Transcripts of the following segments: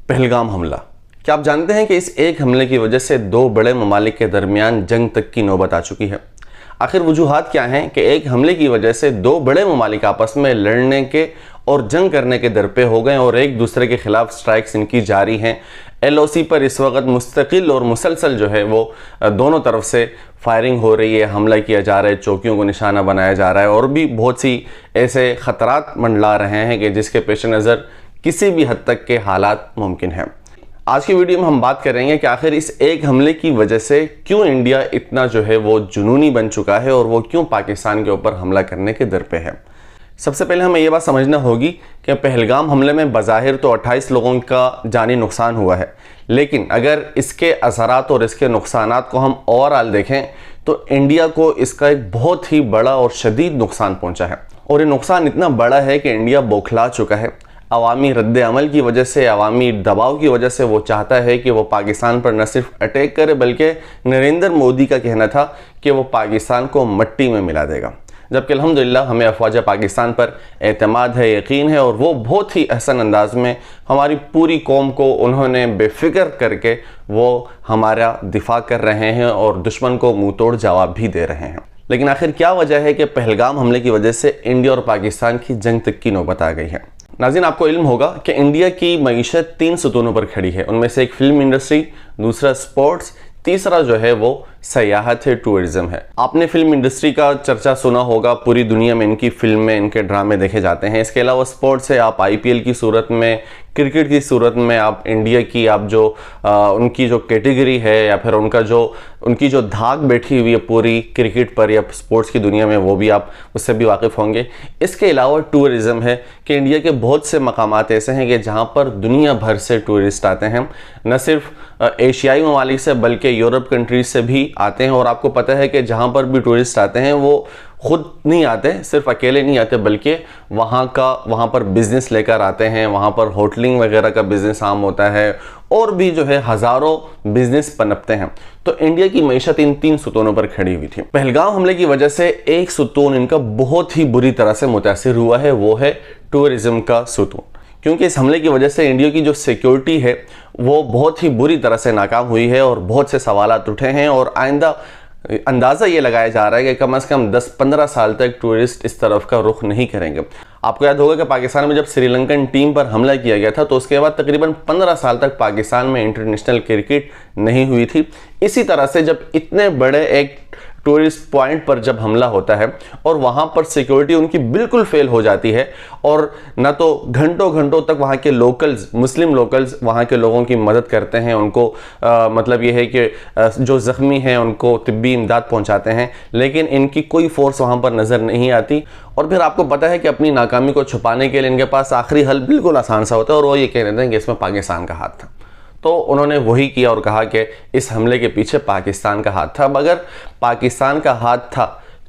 पहलगाम हमला। क्या आप जानते हैं कि इस एक हमले की वजह से दो बड़े ममालिक के दरमियान जंग तक की नौबत आ चुकी है। आखिर वजूहात क्या हैं कि एक हमले की वजह से दो बड़े ममालिक आपस में लड़ने के और जंग करने के दर पे हो गए और एक दूसरे के खिलाफ स्ट्राइक्स इनकी जारी हैं। LOC पर इस वक्त मुस्तकिल और मुसलसल जो है वो दोनों तरफ से फायरिंग हो रही है, हमला किया जा रहा है, चौकियों को निशाना बनाया जा रहा है और भी बहुत सी ऐसे ख़तरात मंडला रहे हैं कि जिसके पेश नज़र किसी भी हद तक के हालात मुमकिन हैं। आज की वीडियो में हम बात करेंगे कि आखिर इस एक हमले की वजह से क्यों इंडिया इतना जो है वो जुनूनी बन चुका है और वो क्यों पाकिस्तान के ऊपर हमला करने के दर पे है। सबसे पहले हमें ये बात समझना होगी कि पहलगाम हमले में बज़ाहिर तो 28 लोगों का जानी नुकसान हुआ है, लेकिन अगर इसके असरात और इसके नुकसानात को हम ओवरऑल देखें तो इंडिया को इसका एक बहुत ही बड़ा और शदीद नुकसान पहुंचा है। और ये नुकसान इतना बड़ा है कि इंडिया बौखला चुका है। अवामी रद्द अमल की वजह से, अवामी दबाव की वजह से वो चाहता है कि वो पाकिस्तान पर न सिर्फ अटैक करे बल्कि नरेंद्र मोदी का कहना था कि वो पाकिस्तान को मिट्टी में मिला देगा। जबकि अल्हम्दुलिल्लाह हमें अफवाज पाकिस्तान पर एतमाद है, यकीन है और वो बहुत ही अहसन अंदाज में हमारी पूरी कौम को उन्होंने बेफिक्र करके वो हमारा दिफा कर रहे हैं और दुश्मन को मुँह तोड़ जवाब भी दे रहे हैं। लेकिन आखिर क्या वजह है कि पहलगाम हमले की वजह से इंडिया और पाकिस्तान की जंग तक की नौबत आ गई है। नाज़रीन, आपको इल्म होगा कि इंडिया की मईशत 3 सुतूनों पर खड़ी है। उनमें से एक फिल्म इंडस्ट्री, दूसरा स्पोर्ट्स, तीसरा जो है वो सयाहत है, टूरिज्म है। आपने फिल्म इंडस्ट्री का चर्चा सुना होगा, पूरी दुनिया में इनकी फिल्में, इनके ड्रामे देखे जाते हैं। इसके अलावा स्पोर्ट्स है, आप IPL की सूरत में, क्रिकेट की सूरत में आप इंडिया की आप जो उनकी जो कैटेगरी है या फिर उनकी जो धाक बैठी हुई है पूरी क्रिकेट पर या स्पोर्ट्स की दुनिया में, वो भी आप उससे भी वाकिफ़ होंगे। इसके अलावा टूरिज़म है कि इंडिया के बहुत से मकामात ऐसे हैं कि जहाँ पर दुनिया भर से टूरिस्ट आते हैं, न सिर्फ एशियाई ममालिक से बल्कि यूरोप कंट्रीज से भी आते हैं। और आपको पता है कि जहाँ पर भी टूरिस्ट आते हैं वो खुद नहीं आते, सिर्फ अकेले नहीं आते बल्कि वहाँ पर बिज़नेस लेकर आते हैं। वहाँ पर होटलिंग वगैरह का बिज़नेस आम होता है और भी जो है हज़ारों बिज़नेस पनपते हैं। तो इंडिया की मईशत इन 3 सुतूनों पर खड़ी हुई थी। पहलगाम हमले की वजह से एक सुतून इनका बहुत ही बुरी तरह से मुतासिर हुआ है, वो है टूरिज़म का सुतून। क्योंकि इस हमले की वजह से इंडिया की जो सिक्योरिटी है वो बहुत ही बुरी तरह से नाकाम हुई है और बहुत से सवालात उठे हैं और आइंदा अंदाज़ा ये लगाया जा रहा है कि कम से कम 10-15 साल तक टूरिस्ट इस तरफ का रुख नहीं करेंगे। आपको याद होगा कि पाकिस्तान में जब श्रीलंकन टीम पर हमला किया गया था तो उसके बाद तकरीबन 15 साल तक पाकिस्तान में इंटरनेशनल क्रिकेट नहीं हुई थी। इसी तरह से जब इतने बड़े एक टूरिस्ट पॉइंट पर जब हमला होता है और वहाँ पर सिक्योरिटी उनकी बिल्कुल फेल हो जाती है और ना तो घंटों घंटों तक वहाँ के लोकल्स, मुस्लिम लोकल्स वहाँ के लोगों की मदद करते हैं, उनको मतलब ये है कि जो ज़ख्मी हैं उनको तिब्बी इमदाद पहुँचाते हैं, लेकिन इनकी कोई फोर्स वहाँ पर नज़र नहीं आती। और फिर आपको पता है कि अपनी नाकामी को छुपाने के लिए इनके पास आखिरी हल बिल्कुल आसान सा होता है और वो ये कह देते हैं कि इसमें पाकिस्तान का हाथ था। तो उन्होंने वही किया और कहा कि इस हमले के पीछे पाकिस्तान का हाथ था। मगर पाकिस्तान का हाथ था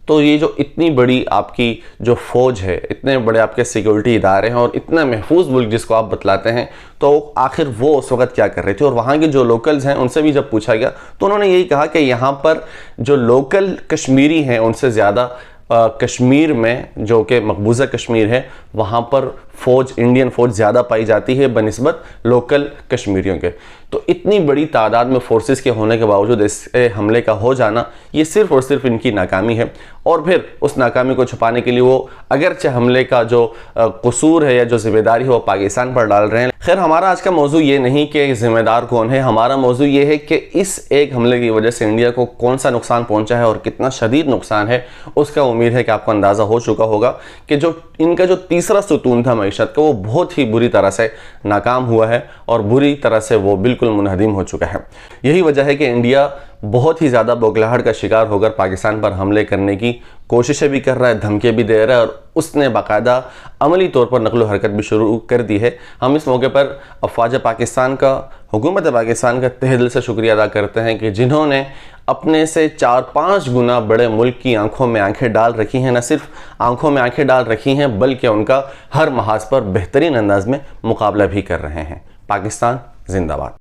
तो ये जो इतनी बड़ी आपकी जो फ़ौज है, इतने बड़े आपके सिक्योरिटी इदारे हैं और इतना महफूज मुल्क जिसको आप बतलाते हैं, तो आखिर वो उस वक्त क्या कर रहे थे। और वहाँ के जो लोकल्स हैं उनसे भी जब पूछा गया तो उन्होंने यही कहा कि यहाँ पर जो लोकल कश्मीरी हैं उनसे ज़्यादा कश्मीर में, जो कि मकबूजा कश्मीर है, वहाँ पर फ़ौज, इंडियन फ़ौज ज़्यादा पाई जाती है बनिस्बत लोकल कश्मीरियों के। तो इतनी बड़ी तादाद में फोर्सेस के होने के बावजूद इस हमले का हो जाना ये सिर्फ और सिर्फ इनकी नाकामी है। और फिर उस नाकामी को छुपाने के लिए वो अगरचे हमले का जो कसूर है या जो जिम्मेदारी है वो पाकिस्तान पर डाल रहे हैं। खैर, हमारा आज का मौजू ये नहीं कि ज़िम्मेदार कौन है, हमारा मौजू ये है कि इस एक हमले की वजह से इंडिया को कौन सा नुकसान पहुंचा है और कितना शदीद नुकसान है। उसका उम्मीद है कि आपको अंदाज़ा हो चुका होगा कि जो इनका जो तीसरा सुतून था मईशत का वो बहुत ही बुरी तरह से नाकाम हुआ है और बुरी तरह से वो बिल्कुल मुनहदिम हो चुका है। यही वजह है कि इंडिया बहुत ही ज़्यादा बौखलाहट का शिकार होकर पाकिस्तान पर हमले करने की कोशिशें भी कर रहा है, धमकियाँ भी दे रहा है और उसने बाकायदा अमली तौर पर नकलो हरकत भी शुरू कर दी है। हम इस मौके पर अफवाज पाकिस्तान का, हुकूमत पाकिस्तान का तहे दिल से शुक्रिया अदा करते हैं कि जिन्होंने अपने से 4-5 गुना बड़े मुल्क की आंखों में आंखें डाल रखी हैं। न सिर्फ आंखों में आंखें डाल रखी हैं बल्कि उनका हर महाज पर बेहतरीन अंदाज में मुकाबला भी कर रहे हैं। पाकिस्तान जिंदाबाद।